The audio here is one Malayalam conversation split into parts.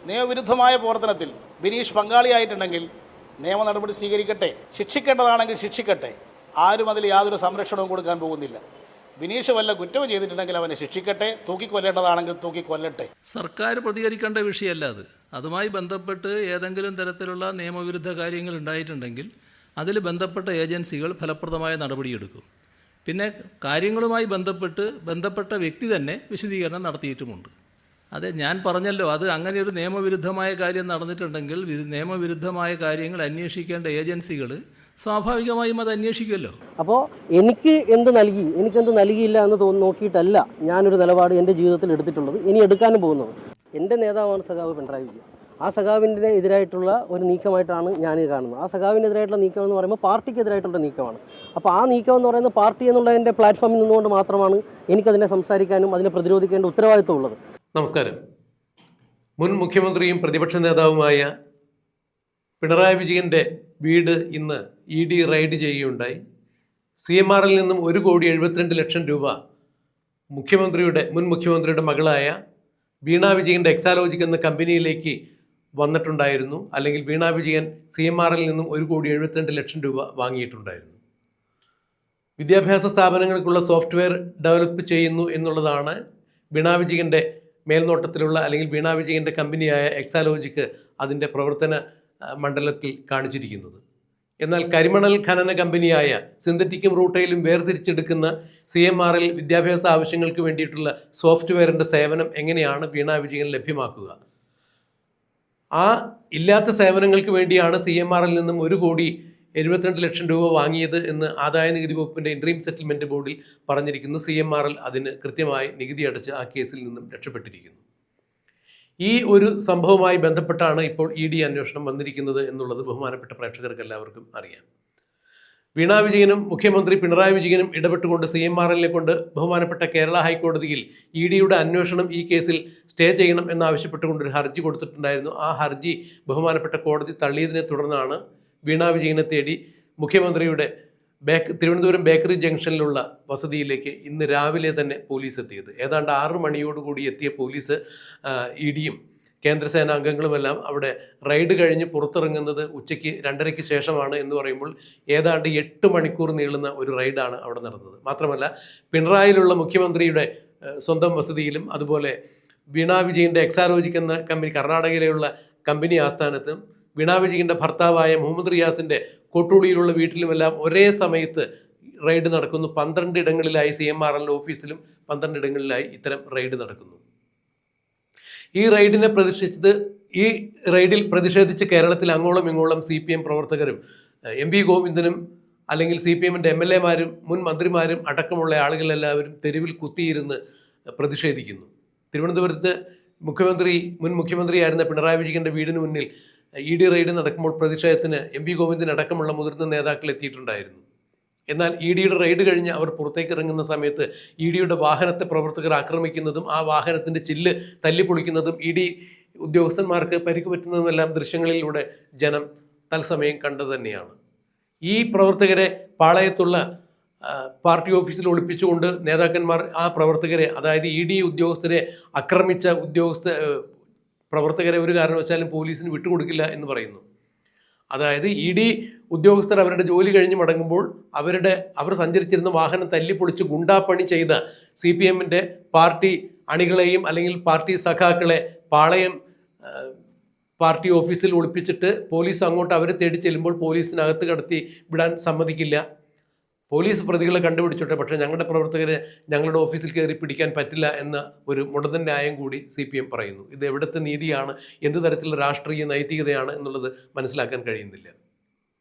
നിയമവിരുദ്ധമായ പ്രവർത്തനത്തിൽ ബിനീഷ് പങ്കാളിയായിട്ടുണ്ടെങ്കിൽ നിയമ നടപടി സ്വീകരിക്കട്ടെ, ശിക്ഷിക്കേണ്ടതാണെങ്കിൽ ശിക്ഷിക്കട്ടെ. ആരും അതിൽ യാതൊരു സംരക്ഷണവും കൊടുക്കാൻ പോകുന്നില്ല. ബിനീഷ് വല്ല കുറ്റവും ചെയ്തിട്ടുണ്ടെങ്കിൽ അവനെ ശിക്ഷിക്കട്ടെ, തൂക്കിക്കൊല്ലേണ്ടതാണെങ്കിൽ തൂക്കിക്കൊല്ലട്ടെ. സർക്കാർ പ്രതികരിക്കേണ്ട വിഷയമല്ല അത്. അതുമായി ബന്ധപ്പെട്ട് ഏതെങ്കിലും തരത്തിലുള്ള നിയമവിരുദ്ധ കാര്യങ്ങൾ ഉണ്ടായിട്ടുണ്ടെങ്കിൽ അതിൽ ബന്ധപ്പെട്ട ഏജൻസികൾ ഫലപ്രദമായ നടപടിയെടുക്കും. പിന്നെ കാര്യങ്ങളുമായി ബന്ധപ്പെട്ട വ്യക്തി തന്നെ വിശദീകരണം നടത്തിയിട്ടുമുണ്ട്. അതെ, ഞാൻ പറഞ്ഞല്ലോ, അത് അങ്ങനെയൊരു നിയമവിരുദ്ധമായ കാര്യം നടന്നിട്ടുണ്ടെങ്കിൽ നിയമവിരുദ്ധമായ കാര്യങ്ങൾ അന്വേഷിക്കേണ്ട ഏജൻസികൾ സ്വാഭാവികമായും അത് അന്വേഷിക്കുമല്ലോ. അപ്പോൾ എനിക്ക് എന്ത് നൽകിയില്ല എന്ന് നോക്കിയിട്ടല്ല ഞാനൊരു നിലപാട് എൻ്റെ ജീവിതത്തിൽ എടുത്തിട്ടുള്ളത്, ഇനി എടുക്കാനും പോകുന്നത്. എൻ്റെ നേതാവാണ് സഖാവ് പിണറായി വിജയൻ. ആ സഖാവിൻ്റെ എതിരായിട്ടുള്ള ഒരു നീക്കമായിട്ടാണ് ഞാനിത് കാണുന്നത്. ആ സഖാവിനെതിരായിട്ടുള്ള നീക്കം എന്ന് പറയുമ്പോൾ പാർട്ടിക്കെതിരായിട്ടുള്ള നീക്കമാണ്. അപ്പോൾ ആ നീക്കം എന്ന് പറയുന്നത് പാർട്ടി എന്നുള്ളതിൻ്റെ പ്ലാറ്റ്ഫോമിൽ നിന്നുകൊണ്ട് മാത്രമാണ് എനിക്കതിനെ സംസാരിക്കാനും അതിനെ പ്രതിരോധിക്കേണ്ട ഉത്തരവാദിത്വം ഉള്ളത്. നമസ്കാരം. മുൻ മുഖ്യമന്ത്രിയും പ്രതിപക്ഷ നേതാവുമായ പിണറായി വിജയൻ്റെ വീട് ഇന്ന് ED റെയ്ഡ് ചെയ്യുകയുണ്ടായി. CMRൽ നിന്നും 1,72,00,000 രൂപ മുൻ മുഖ്യമന്ത്രിയുടെ മകളായ വീണ വിജയൻ്റെ എക്സാലോജിക് എന്ന കമ്പനിയിലേക്ക് വന്നിട്ടുണ്ടായിരുന്നു. അല്ലെങ്കിൽ വീണ വിജയൻ CMRൽ നിന്നും 1,72,00,000 രൂപ വാങ്ങിയിട്ടുണ്ടായിരുന്നു. വിദ്യാഭ്യാസ സ്ഥാപനങ്ങൾക്കുള്ള സോഫ്റ്റ്വെയർ ഡെവലപ്പ് ചെയ്യുന്നു എന്നുള്ളതാണ് വീണ വിജയൻ്റെ മേൽനോട്ടത്തിലുള്ള അല്ലെങ്കിൽ വീണ വിജയൻ്റെ കമ്പനിയായ എക്സാലോജിക്ക് അതിൻ്റെ പ്രവർത്തന മണ്ഡലത്തിൽ കാണിച്ചിരിക്കുന്നത്. എന്നാൽ കരിമണൽ ഖനന കമ്പനിയായ സിന്തറ്റിക്കും റൂട്ടയിലും വേർതിരിച്ചെടുക്കുന്ന CMRൽ വിദ്യാഭ്യാസ ആവശ്യങ്ങൾക്ക് വേണ്ടിയിട്ടുള്ള സോഫ്റ്റ്വെയറിൻ്റെ സേവനം എങ്ങനെയാണ് വീണ വിജയൻ ലഭ്യമാക്കുക? ആ ഇല്ലാത്ത സേവനങ്ങൾക്ക് വേണ്ടിയാണ് CMRൽ നിന്നും 1,72,00,000 രൂപ വാങ്ങിയത് എന്ന് ആദായ നികുതി വകുപ്പിൻ്റെ ഇൻട്രീം സെറ്റിൽമെൻറ്റ് ബോർഡിൽ പറഞ്ഞിരിക്കുന്നു. CMRൽ അതിന് കൃത്യമായി നികുതി അടച്ച് ആ കേസിൽ നിന്നും രക്ഷപ്പെട്ടിരിക്കുന്നു. ഈ ഒരു സംഭവവുമായി ബന്ധപ്പെട്ടാണ് ഇപ്പോൾ ED അന്വേഷണം വന്നിരിക്കുന്നത് എന്നുള്ളത് ബഹുമാനപ്പെട്ട പ്രേക്ഷകർക്ക് എല്ലാവർക്കും അറിയാം. വീണ വിജയനും മുഖ്യമന്ത്രി പിണറായി വിജയനും ഇടപെട്ടുകൊണ്ട് CMRലെ കൊണ്ട് ബഹുമാനപ്പെട്ട കേരള ഹൈക്കോടതിയിൽ EDയുടെ അന്വേഷണം ഈ കേസിൽ സ്റ്റേ ചെയ്യണം എന്നാവശ്യപ്പെട്ടുകൊണ്ടൊരു ഹർജി കൊടുത്തിട്ടുണ്ടായിരുന്നു. ആ ഹർജി ബഹുമാനപ്പെട്ട കോടതി തള്ളിയതിനെ തുടർന്നാണ് വീണ വിജയനെ തേടി മുഖ്യമന്ത്രിയുടെ തിരുവനന്തപുരം ബേക്കറി ജംഗ്ഷനിലുള്ള വസതിയിലേക്ക് ഇന്ന് രാവിലെ തന്നെ പോലീസ് എത്തിയത്. ഏതാണ്ട് 6 മണിയോടുകൂടി എത്തിയ പോലീസ് EDയും കേന്ദ്രസേനാ അംഗങ്ങളുമെല്ലാം അവിടെ റെയ്ഡ് കഴിഞ്ഞ് പുറത്തിറങ്ങുന്നത് ഉച്ചയ്ക്ക് 2:30 ശേഷമാണ് എന്ന് പറയുമ്പോൾ ഏതാണ്ട് 8 മണിക്കൂർ നീളുന്ന ഒരു റെയ്ഡാണ് അവിടെ നടന്നത്. മാത്രമല്ല പിണറായിലുള്ള മുഖ്യമന്ത്രിയുടെ സ്വന്തം വസതിയിലും അതുപോലെ വീണ വിജയൻ്റെ എക്സാലോജിക് എന്ന കമ്പനി കർണാടകയിലുള്ള കമ്പനി ആസ്ഥാനത്തും വീണ വിജയൻ്റെ ഭർത്താവായ മുഹമ്മദ് റിയാസിൻ്റെ കോട്ടൂളിയിലുള്ള വീട്ടിലുമെല്ലാം ഒരേ സമയത്ത് റെയ്ഡ് നടക്കുന്നു. 12 ഇടങ്ങളിലായി CMRL ഓഫീസിലും 12 ഇടങ്ങളിലായി ഇത്തരം റെയ്ഡ് നടക്കുന്നു. ഈ റെയ്ഡിൽ പ്രതിഷേധിച്ച് കേരളത്തിൽ അങ്ങോളം ഇങ്ങോളം CPM പ്രവർത്തകരും MP ഗോവിന്ദനും അല്ലെങ്കിൽ CPMൻ്റെ MLAമാരും മുൻ മന്ത്രിമാരും അടക്കമുള്ള ആളുകളെല്ലാവരും തെരുവിൽ കുത്തിയിരുന്ന് പ്രതിഷേധിക്കുന്നു. തിരുവനന്തപുരത്ത് മുൻ മുഖ്യമന്ത്രിയായിരുന്ന പിണറായി വിജയൻ്റെ വീടിന് മുന്നിൽ ED റെയ്ഡ് നടക്കുമ്പോൾ പ്രതിഷേധത്തിന് MP ഗോവിന്ദൻ അടക്കമുള്ള മുതിർന്ന നേതാക്കൾ എത്തിയിട്ടുണ്ടായിരുന്നു. എന്നാൽ EDയുടെ റെയ്ഡ് കഴിഞ്ഞ് അവർ പുറത്തേക്ക് ഇറങ്ങുന്ന സമയത്ത് EDയുടെ വാഹനത്തെ പ്രവർത്തകർ ആക്രമിക്കുന്നതും ആ വാഹനത്തിൻ്റെ ചില്ല് തല്ലിപ്പൊളിക്കുന്നതും ED ഉദ്യോഗസ്ഥന്മാർക്ക് പരിക്ക് പറ്റുന്നതുമെല്ലാം ദൃശ്യങ്ങളിലൂടെ ജനം തത്സമയം കണ്ടത് തന്നെയാണ്. ഈ പ്രവർത്തകരെ പാളയത്തുള്ള പാർട്ടി ഓഫീസിൽ ഒളിപ്പിച്ചുകൊണ്ട് നേതാക്കന്മാർ ആ പ്രവർത്തകരെ, അതായത് ED ഉദ്യോഗസ്ഥരെ ആക്രമിച്ച പ്രവർത്തകരെ ഒരു കാരണവശാലും പോലീസിന് വിട്ടുകൊടുക്കില്ല എന്ന് പറയുന്നു. അതായത് ED ഉദ്യോഗസ്ഥർ അവരുടെ ജോലി കഴിഞ്ഞ് മടങ്ങുമ്പോൾ അവർ സഞ്ചരിച്ചിരുന്ന വാഹനം തല്ലിപ്പൊളിച്ച് ഗുണ്ടാപ്പണി ചെയ്ത CPMൻ്റെ പാർട്ടി അണികളെയും അല്ലെങ്കിൽ പാർട്ടി സഖാക്കളെ പാളയം പാർട്ടി ഓഫീസിൽ ഒളിപ്പിച്ചിട്ട് പോലീസ് അങ്ങോട്ട് അവരെ തേടി ചെല്ലുമ്പോൾ പോലീസിനകത്ത് കടത്തി വിടാൻ സമ്മതിക്കില്ല. പോലീസ് പ്രതികളെ കണ്ടുപിടിച്ചോട്ടെ, പക്ഷേ ഞങ്ങളുടെ പ്രവർത്തകരെ ഞങ്ങളുടെ ഓഫീസിൽ കയറി പിടിക്കാൻ പറ്റില്ല എന്ന ഒരു മുടന്തൻ ന്യായം കൂടി CPM പറയുന്നു. ഇത് എവിടുത്തെ നീതിയാണ്, എന്ത് തരത്തിലുള്ള രാഷ്ട്രീയ നൈതികതയാണ് എന്നുള്ളത് മനസ്സിലാക്കാൻ കഴിയുന്നില്ല.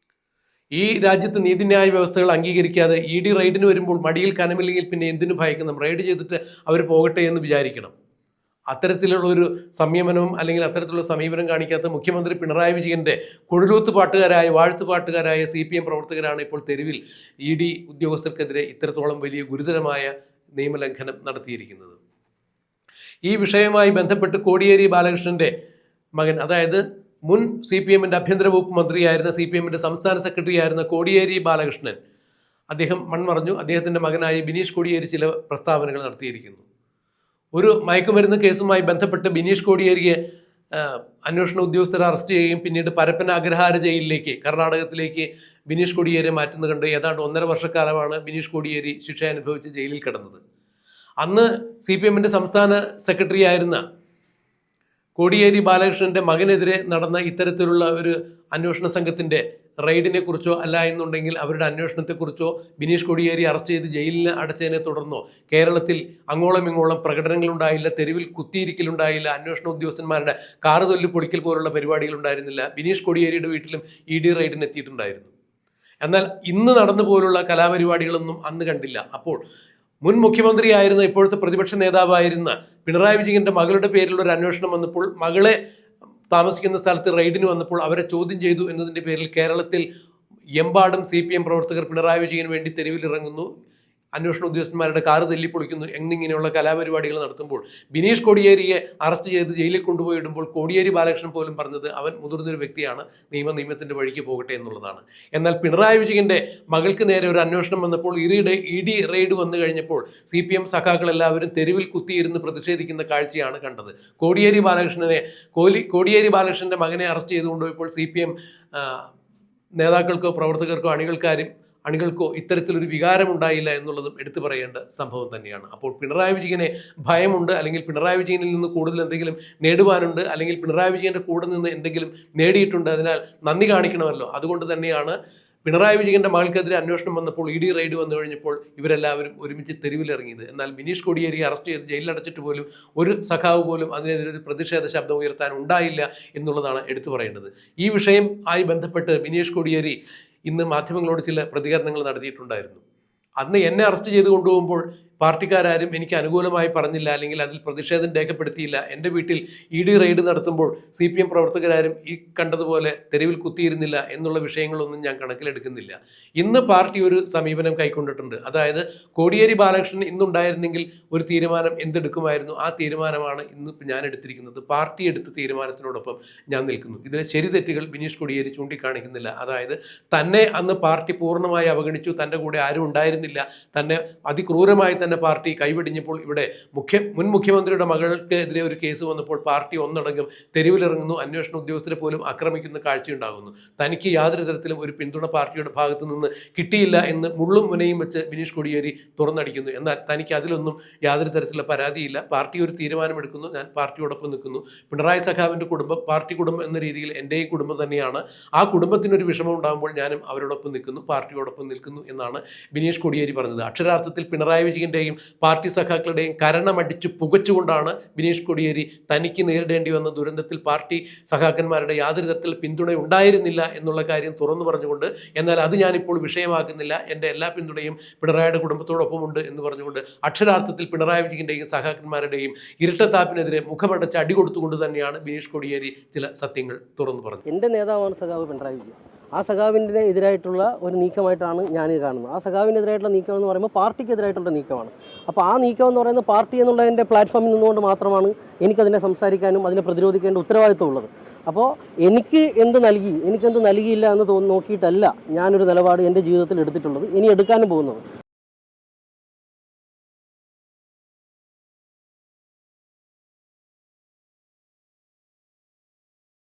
ഈ രാജ്യത്ത് നീതിന്യായ വ്യവസ്ഥകൾ അംഗീകരിക്കാതെ ED റെയ്ഡിന് വരുമ്പോൾ മടിയിൽ കനമില്ലെങ്കിൽ പിന്നെ എന്തിനു ഭയക്കണം? റെയ്ഡ് ചെയ്തിട്ട് അവർ പോകട്ടെ എന്ന് വിചാരിക്കണം. അത്തരത്തിലുള്ള ഒരു സംയമനവും അല്ലെങ്കിൽ അത്തരത്തിലുള്ള സമീപനം കാണിക്കാത്ത മുഖ്യമന്ത്രി പിണറായി വിജയൻ്റെ വാഴ്ത്തുപാട്ടുകാരായ CPM പ്രവർത്തകരാണ് ഇപ്പോൾ തെരുവിൽ ED ഉദ്യോഗസ്ഥർക്കെതിരെ ഇത്തരത്തോളം വലിയ ഗുരുതരമായ നിയമലംഘനം നടത്തിയിരിക്കുന്നത്. ഈ വിഷയവുമായി ബന്ധപ്പെട്ട് കോടിയേരി ബാലകൃഷ്ണൻ്റെ മകൻ, അതായത് മുൻ CPMൻ്റെ ആഭ്യന്തര വകുപ്പ് മന്ത്രിയായിരുന്ന CPMൻ്റെ സംസ്ഥാന സെക്രട്ടറി ആയിരുന്ന കോടിയേരി ബാലകൃഷ്ണൻ, അദ്ദേഹം മൺമറഞ്ഞു. അദ്ദേഹത്തിൻ്റെ മകനായ ബിനീഷ് കോടിയേരി ചില പ്രസ്താവനകൾ നടത്തിയിരിക്കുന്നു. ഒരു മയക്കുമരുന്ന് കേസുമായി ബന്ധപ്പെട്ട് ബിനീഷ് കോടിയേരിയെ അന്വേഷണ ഉദ്യോഗസ്ഥരെ അറസ്റ്റ് ചെയ്യുകയും പിന്നീട് പരപ്പന അഗ്രഹാര ജയിലിലേക്ക് കർണാടകത്തിലേക്ക് ബിനീഷ് കോടിയേരിയെ മാറ്റുന്നത് കണ്ട് ഏതാണ്ട് 1.5 വർഷക്കാലമാണ് ബിനീഷ് കോടിയേരി ശിക്ഷ അനുഭവിച്ച് ജയിലിൽ കിടന്നത്. അന്ന് CPM സംസ്ഥാന സെക്രട്ടറി ആയിരുന്ന കോടിയേരി ബാലകൃഷ്ണന്റെ മകനെതിരെ നടന്ന ഇത്തരത്തിലുള്ള ഒരു അന്വേഷണ സംഘത്തിന്റെ റെയ്ഡിനെ കുറിച്ചോ അല്ല എന്നുണ്ടെങ്കിൽ അവരുടെ അന്വേഷണത്തെക്കുറിച്ചോ ബിനീഷ് കോടിയേരി അറസ്റ്റ് ചെയ്ത് ജയിലിൽ അടച്ചതിനെ തുടർന്നോ കേരളത്തിൽ അങ്ങോളം ഇങ്ങോളം പ്രകടനങ്ങളുണ്ടായില്ല, തെരുവിൽ കുത്തിയിരിക്കലുണ്ടായില്ല, അന്വേഷണ ഉദ്യോഗസ്ഥന്മാരുടെ കാറ് തൊല്ലി പൊളിക്കൽ പോലുള്ള പരിപാടികൾ ഉണ്ടായിരുന്നില്ല. ബിനീഷ് കോടിയേരിയുടെ വീട്ടിലും ED റെയ്ഡിന് എത്തിയിട്ടുണ്ടായിരുന്നു. എന്നാൽ ഇന്ന് നടന്നു പോലുള്ള കലാപരിപാടികളൊന്നും അന്ന് കണ്ടില്ല. അപ്പോൾ മുൻ മുഖ്യമന്ത്രിയായിരുന്ന ഇപ്പോഴത്തെ പ്രതിപക്ഷ നേതാവായിരുന്ന പിണറായി വിജയന്റെ മകളുടെ പേരിലുള്ള ഒരു അന്വേഷണം വന്നപ്പോൾ, മകളെ താമസിക്കുന്ന സ്ഥലത്ത് റെയ്ഡിന് വന്നപ്പോൾ അവരെ ചോദ്യം ചെയ്തു എന്നതിൻ്റെ പേരിൽ കേരളത്തിൽ എമ്പാടും CPM പ്രവർത്തകർ പിണറായി വിജയന് വേണ്ടി തെരുവിലിറങ്ങുന്നു, അന്വേഷണ ഉദ്യോഗസ്ഥന്മാരുടെ കാറ് തല്ലിപ്പൊളിക്കുന്നു എന്നിങ്ങനെയുള്ള കലാപരിപാടികൾ നടത്തുമ്പോൾ ബിനീഷ് കോടിയേരിയെ അറസ്റ്റ് ചെയ്ത് ജയിലിൽ കൊണ്ടുപോയിടുമ്പോൾ കോടിയേരി ബാലകൃഷ്ണൻ പോലും പറഞ്ഞത് അവൻ മുതിർന്നൊരു വ്യക്തിയാണ്, നിയമത്തിൻ്റെ വഴിക്ക് പോകട്ടെ എന്നുള്ളതാണ്. എന്നാൽ പിണറായി വിജയന്റെ മകൾക്ക് നേരെ ഒരു അന്വേഷണം വന്നപ്പോൾ, ED റെയ്ഡ് വന്നു കഴിഞ്ഞപ്പോൾ CPM സഖാക്കൾ എല്ലാവരും തെരുവിൽ കുത്തിയിരുന്ന് പ്രതിഷേധിക്കുന്ന കാഴ്ചയാണ് കണ്ടത്. കോടിയേരി ബാലകൃഷ്ണന്റെ മകനെ അറസ്റ്റ് ചെയ്ത് കൊണ്ടുപോയപ്പോൾ CPM നേതാക്കൾക്കോ പ്രവർത്തകർക്കോ അണികൾക്കോ ഇത്തരത്തിലൊരു വികാരമുണ്ടായില്ല എന്നുള്ളതും എടുത്തു പറയേണ്ട സംഭവം തന്നെയാണ്. അപ്പോൾ പിണറായി വിജയനെ ഭയമുണ്ട്, അല്ലെങ്കിൽ പിണറായി വിജയനിൽ നിന്ന് കൂടുതൽ എന്തെങ്കിലും നേടുവാനുണ്ട്, അല്ലെങ്കിൽ പിണറായി വിജയന്റെ കൂടെ നിന്ന് എന്തെങ്കിലും നേടിയിട്ടുണ്ട്, അതിനാൽ നന്ദി കാണിക്കണമല്ലോ. അതുകൊണ്ട് തന്നെയാണ് പിണറായി വിജയന്റെ മകൾക്കെതിരെ അന്വേഷണം വന്നപ്പോൾ ED റെയ്ഡ് വന്നു കഴിഞ്ഞപ്പോൾ ഇവരെല്ലാവരും ഒരുമിച്ച് തെരുവിലിറങ്ങിയത്. എന്നാൽ ബിനീഷ് കോടിയേരി അറസ്റ്റ് ചെയ്ത് ജയിലിലടച്ചിട്ട് പോലും ഒരു സഖാവ് പോലും അതിനെതിരെ ഒരു പ്രതിഷേധ ശബ്ദം ഉയർത്താൻ ഉണ്ടായില്ല എന്നുള്ളതാണ് എടുത്തു പറയേണ്ടത്. ഈ വിഷയം ആയി ബന്ധപ്പെട്ട് ബിനീഷ് കോടിയേരി ഇന്ന് മാധ്യമങ്ങളോട് ചില പ്രതികരണങ്ങൾ നടത്തിയിട്ടുണ്ടായിരുന്നു. അന്ന് എന്നെ അറസ്റ്റ് ചെയ്ത് കൊണ്ടുപോകുമ്പോൾ പാർട്ടിക്കാരും എനിക്ക് അനുകൂലമായി പറഞ്ഞില്ല, അല്ലെങ്കിൽ അതിൽ പ്രതിഷേധം രേഖപ്പെടുത്തിയില്ല. എൻ്റെ വീട്ടിൽ ED റെയ്ഡ് നടത്തുമ്പോൾ CPM പ്രവർത്തകരാരും ഈ കണ്ടതുപോലെ തെരുവിൽ കുത്തിയിരുന്നില്ല എന്നുള്ള വിഷയങ്ങളൊന്നും ഞാൻ കണക്കിലെടുക്കുന്നില്ല. ഇന്ന് പാർട്ടി ഒരു സമീപനം കൈക്കൊണ്ടിട്ടുണ്ട്. അതായത് കോടിയേരി ബാലകൃഷ്ണൻ ഇന്നുണ്ടായിരുന്നെങ്കിൽ ഒരു തീരുമാനം എന്തെടുക്കുമായിരുന്നു, ആ തീരുമാനമാണ് ഇന്ന് ഞാൻ എടുത്തിരിക്കുന്നത്. പാർട്ടി എടുത്ത തീരുമാനത്തിനോടൊപ്പം ഞാൻ നിൽക്കുന്നു. ഇതിലെ ശരി തെറ്റുകൾ ബിനീഷ് കോടിയേരി ചൂണ്ടിക്കാണിക്കുന്നില്ല. അതായത് തന്നെ അന്ന് പാർട്ടി പൂർണ്ണമായി അവഗണിച്ചു, തൻ്റെ കൂടെ ആരും ഉണ്ടായിരുന്നില്ല, തന്നെ അതിക്രൂരമായി തന്നെ പാർട്ടി കൈവെടിഞ്ഞപ്പോൾ ഇവിടെ മുൻ മുഖ്യമന്ത്രിയുടെ മകൾക്കെതിരെ ഒരു കേസ് വന്നപ്പോൾ പാർട്ടി ഒന്നടങ്കം തെരുവിലിറങ്ങുന്നു, അന്വേഷണ ഉദ്യോഗസ്ഥരെ പോലും ആക്രമിക്കുന്ന കാഴ്ചയുണ്ടാകുന്നു. തനിക്ക് യാതൊരു തരത്തിലും ഒരു പിന്തുണ പാർട്ടിയുടെ ഭാഗത്തു നിന്ന് കിട്ടിയില്ല എന്ന് മുള്ളും മുനയും വെച്ച് ബിനീഷ് കോടിയേരി തുറന്നടിക്കുന്നു. എന്നാൽ തനിക്ക് അതിലൊന്നും യാതൊരു തരത്തിലുള്ള പരാതിയില്ല. പാർട്ടി ഒരു തീരുമാനമെടുക്കുന്നു, ഞാൻ പാർട്ടിയോടൊപ്പം നിൽക്കുന്നു. പിണറായി സഖാവിൻ്റെ കുടുംബം പാർട്ടി കുടുംബം എന്ന രീതിയിൽ എൻ്റെയും കുടുംബം തന്നെയാണ്. ആ കുടുംബത്തിനൊരു വിഷമം ഉണ്ടാകുമ്പോൾ ഞാനും അവരോടൊപ്പം നിൽക്കുന്നു, പാർട്ടിയോടൊപ്പം നിൽക്കുന്നു എന്നാണ് ബിനീഷ് കോടിയേരി പറഞ്ഞത്. അക്ഷരാർത്ഥത്തിൽ പിണറായി വിജയന്റെ പാർട്ടി സഖാക്കളുടെയും കരണമടിച്ച് പുകച്ചുകൊണ്ടാണ് ബിനീഷ് കോടിയേരി തനിക്ക് നേരിടേണ്ടി വന്ന ദുരന്തത്തിൽ പാർട്ടി സഖാക്കന്മാരുടെ യാതൊരു തരത്തിൽ പിന്തുണ ഉണ്ടായിരുന്നില്ല എന്നുള്ള കാര്യം തുറന്നു പറഞ്ഞുകൊണ്ട്, എന്നാൽ അത് ഞാനിപ്പോൾ വിഷയമാക്കുന്നില്ല, എൻ്റെ എല്ലാ പിന്തുണയും പിണറായിയുടെ കുടുംബത്തോടൊപ്പമുണ്ട് എന്ന് പറഞ്ഞുകൊണ്ട് അക്ഷരാർത്ഥത്തിൽ പിണറായി വിജയന്റെയും സഖാക്കന്മാരുടെയും ഇരട്ടത്താപ്പിനെതിരെ മുഖമടച്ച് അടി കൊടുത്തുകൊണ്ട് തന്നെയാണ് ബിനീഷ് കോടിയേരി ചില സത്യങ്ങൾ തുറന്നു പറഞ്ഞത്. എൻ്റെ നേതാവാണ് സഖാവ് പിണറായി വിജയൻ. ആ സഖാവിൻ്റെ എതിരായിട്ടുള്ള ഒരു നീക്കമായിട്ടാണ് ഞാനിത് കാണുന്നത്. ആ സഖാവിനെതിരായിട്ടുള്ള നീക്കം എന്ന് പറയുമ്പോൾ പാർട്ടിക്കെതിരായിട്ടുള്ള നീക്കമാണ്. അപ്പോൾ ആ നീക്കം എന്ന് പറയുന്നത് പാർട്ടി എന്നുള്ളതിൻ്റെ പ്ലാറ്റ്ഫോമിൽ നിന്നുകൊണ്ട് മാത്രമാണ് എനിക്കതിനെ സംസാരിക്കാനും അതിനെ പ്രതിരോധിക്കേണ്ട ഉത്തരവാദിത്വം ഉള്ളത്. അപ്പോൾ എനിക്കെന്ത് നൽകിയില്ല എന്ന് നോക്കിയിട്ടല്ല ഞാനൊരു നിലപാട് എൻ്റെ ജീവിതത്തിൽ എടുത്തിട്ടുള്ളത്, ഇനി എടുക്കാനും പോകുന്നത്.